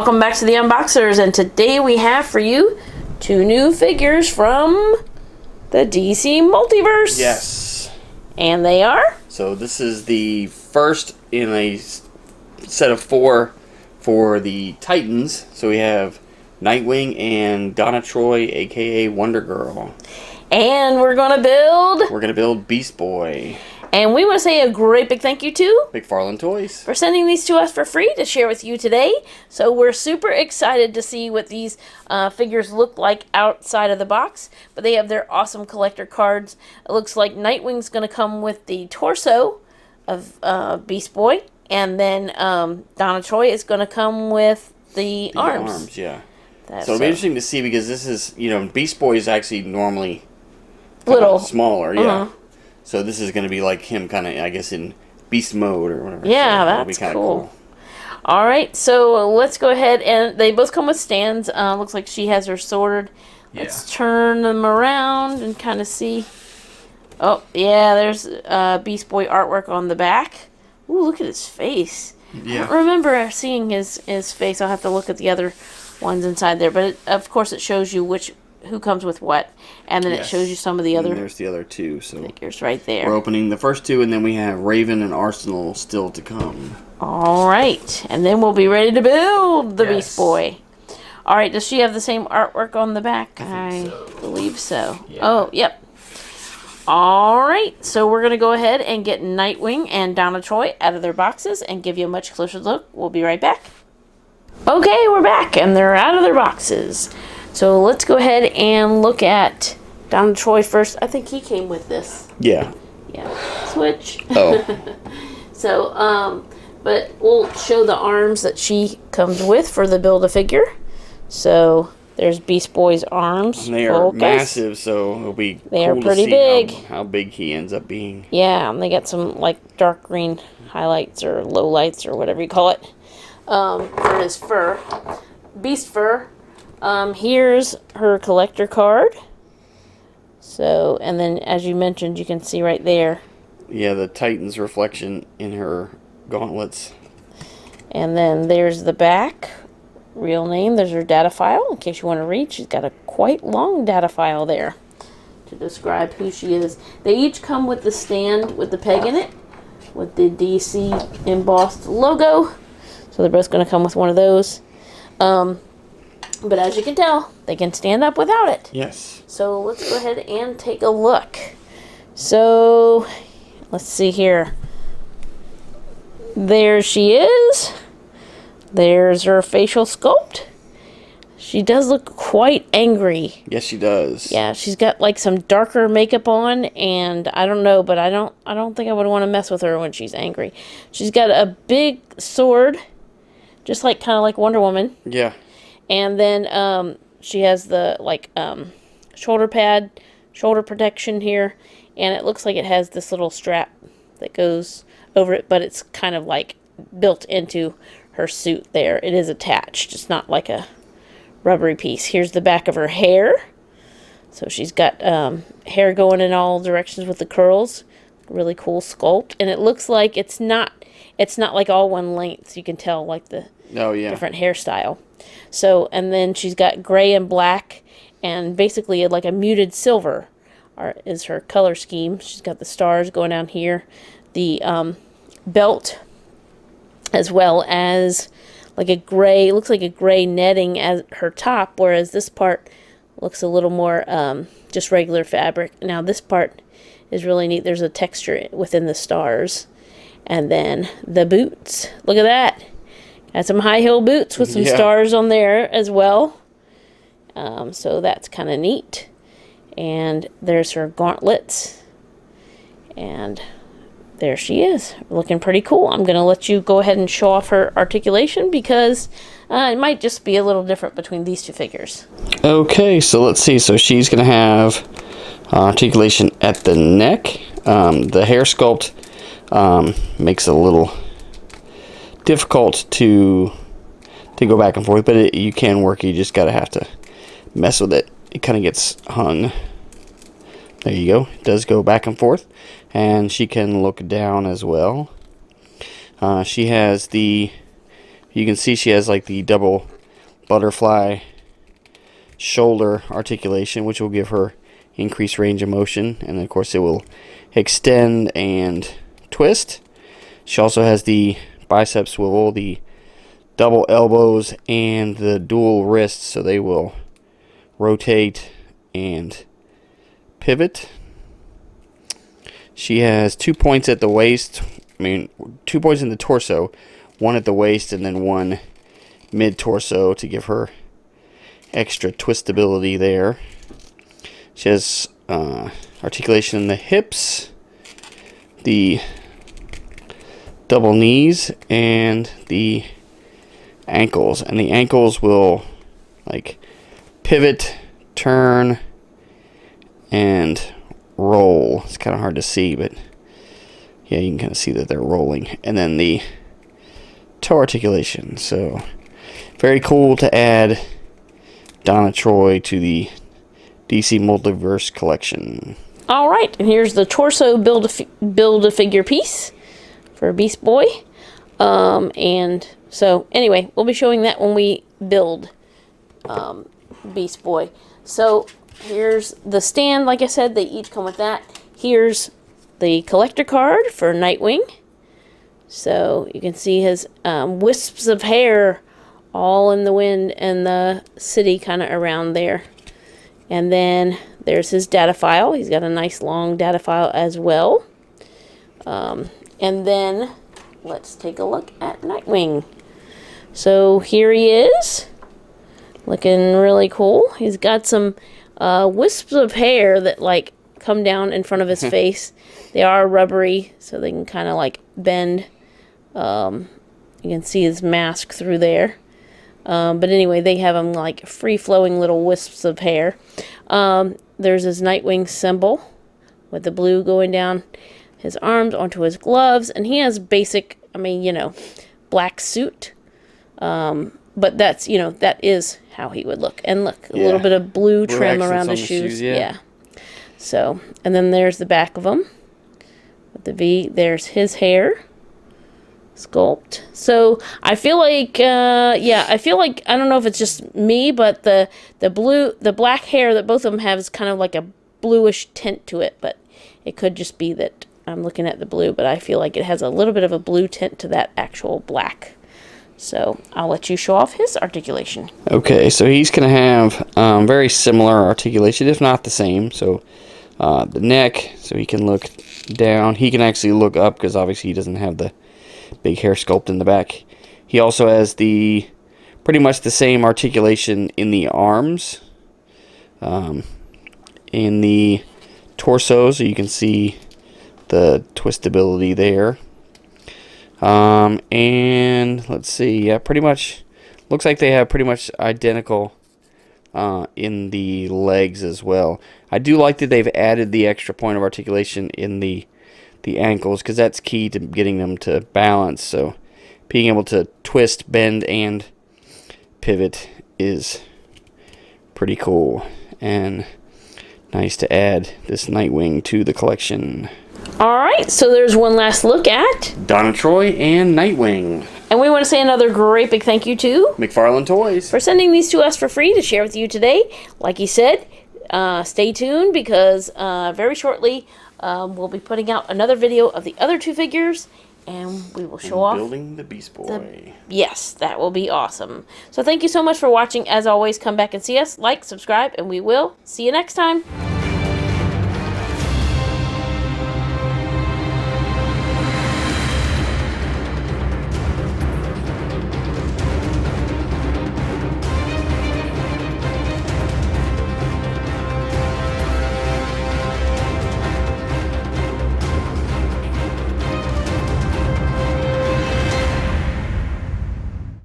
Welcome back to the Unboxers, and today we have for you 2 new figures from the DC Multiverse. Yes. And they are? So this is the first in a set of 4 for the Titans. So we have Nightwing and Donna Troy, aka Wonder Girl. And we're going to build Beast Boy. And we want to say a great big thank you to McFarlane Toys for sending these to us for free to share with you today. So we're super excited to see what these figures look like outside of the box. But they have their awesome collector cards. It looks like Nightwing's going to come with the torso of Beast Boy. And then Donna Troy is going to come with the arms. Yeah. So it'll be interesting to see, because this is, Beast Boy is actually normally little smaller, yeah. So this is going to be like him kind of, I guess, in beast mode or whatever. Yeah, so that's cool. All right, so let's go ahead, and they both come with stands. Looks like she has her sorted. Yeah. Let's turn them around and kind of see. Oh, yeah, there's Beast Boy artwork on the back. Ooh, look at his face. Yeah. I don't remember seeing his face. I'll have to look at the other ones inside there. But, of course, it shows you who comes with what. And then it shows you some of the other. And there's the other 2. So figures right there. We're opening the first 2, and then we have Raven and Arsenal still to come. All right. And then we'll be ready to build the Beast Boy. All right. Does she have the same artwork on the back? I believe so. Yeah. Oh, yep. All right. So we're going to go ahead and get Nightwing and Donna Troy out of their boxes and give you a much closer look. We'll be right back. Okay, we're back, and they're out of their boxes. So let's go ahead and look at Donna Troy first. I think he came with this. Yeah. Yeah. Switch. Oh. So, but we'll show the arms that she comes with for the Build-A-Figure. So there's Beast Boy's arms. And they are massive, so it'll be cool to pretty see big. How big he ends up being. Yeah, and they got some like dark green highlights or lowlights or whatever you call it for his fur. Beast fur. Here's her collector card. So, and then as you mentioned, you can see right there. Yeah, the Titan's reflection in her gauntlets. And then there's the back. Real name. There's her data file. In case you want to read, she's got a quite long data file there to describe who she is. They each come with the stand with the peg in it, with the DC embossed logo. So they're both going to come with one of those. But as you can tell, they can stand up without it. Yes. So let's go ahead and take a look. So let's see here. There she is. There's her facial sculpt. She does look quite angry. Yes, she does. Yeah, she's got like some darker makeup on, and I don't know, but I don't think I would want to mess with her when she's angry. She's got a big sword, just like kind of like Wonder Woman. Yeah. And then she has the shoulder pad, shoulder protection here, and it looks like it has this little strap that goes over it, but it's kind of like built into her suit there. It is attached. It's not like a rubbery piece. Here's the back of her hair. So she's got hair going in all directions with the curls. Really cool sculpt, and it looks like it's not like all one length. You can tell like the different hairstyle. So, and then she's got gray and black, and basically like a muted silver is her color scheme. She's got the stars going down here, the belt, as well as like a gray, looks like a gray netting as her top, whereas this part looks a little more just regular fabric. Now this part is really neat. There's a texture within the stars. And then the boots. Look at that. Got some high heel boots with some stars on there as well. So that's kind of neat. And there's her gauntlets. And there she is. Looking pretty cool. I'm going to let you go ahead and show off her articulation, because it might just be a little different between these 2 figures. Okay, so let's see. So she's going to have articulation at the neck. The hair sculpt makes it a little difficult to go back and forth, but you can work. You just have to mess with it. It kind of gets hung. There you go. It does go back and forth, and she can look down as well. She has the, you can see she has like the double butterfly shoulder articulation, which will give her increased range of motion, and then of course it will extend and twist. She also has the bicep swivel, the double elbows, and the dual wrists, so they will rotate and pivot. She has 2 points at the waist, 2 points in the torso, one at the waist and then one mid-torso to give her extra twistability there. She has articulation in the hips, the double knees, and the ankles. And the ankles will like pivot, turn, and roll. It's kind of hard to see, but yeah, you can kind of see that they're rolling. And then the toe articulation. So very cool to add Donna Troy to the DC Multiverse collection. All right, and here's the torso build-a-figure piece for Beast Boy. And so anyway, we'll be showing that when we build Beast Boy. So here's the stand. Like I said, they each come with that. Here's the collector card for Nightwing. So you can see his wisps of hair all in the wind and the city kind of around there. And then there's his data file. He's got a nice long data file as well. And then let's take a look at Nightwing. So here he is, looking really cool. He's got some wisps of hair that like come down in front of his face. They are rubbery, so they can kind of like bend. You can see his mask through there. But anyway, they have him like free-flowing little wisps of hair. There's his Nightwing symbol with the blue going down his arms onto his gloves. And he has basic, black suit. But that's, that is how he would look. And look, a little bit of blue trim around his shoes. Yeah. So, and then there's the back of him with the V. There's his hair sculpt. So I feel like, I don't know if it's just me, but the black hair that both of them have is kind of like a bluish tint to it, but it could just be that I'm looking at the blue, but I feel like it has a little bit of a blue tint to that actual black. So I'll let you show off his articulation. Okay, so he's going to have very similar articulation, if not the same. So the neck, so he can look down. He can actually look up because obviously he doesn't have the big hair sculpt in the back. He also has the pretty much the same articulation in the arms, in the torso, so you can see the twistability there. And let's see, yeah, pretty much looks like they have pretty much identical in the legs as well. I do like that they've added the extra point of articulation in the ankles, because that's key to getting them to balance. So being able to twist, bend, and pivot is pretty cool and nice to add this Nightwing to the collection. Alright, so there's one last look at Donna Troy and Nightwing. And we want to say another great big thank you to McFarlane Toys for sending these to us for free to share with you today. Like he said, stay tuned, because very shortly we'll be putting out another video of the other two figures, and we will show off building the Beast Boy. Yes, that will be awesome. So thank you so much for watching. As always, come back and see us, like, subscribe, and we will see you next time.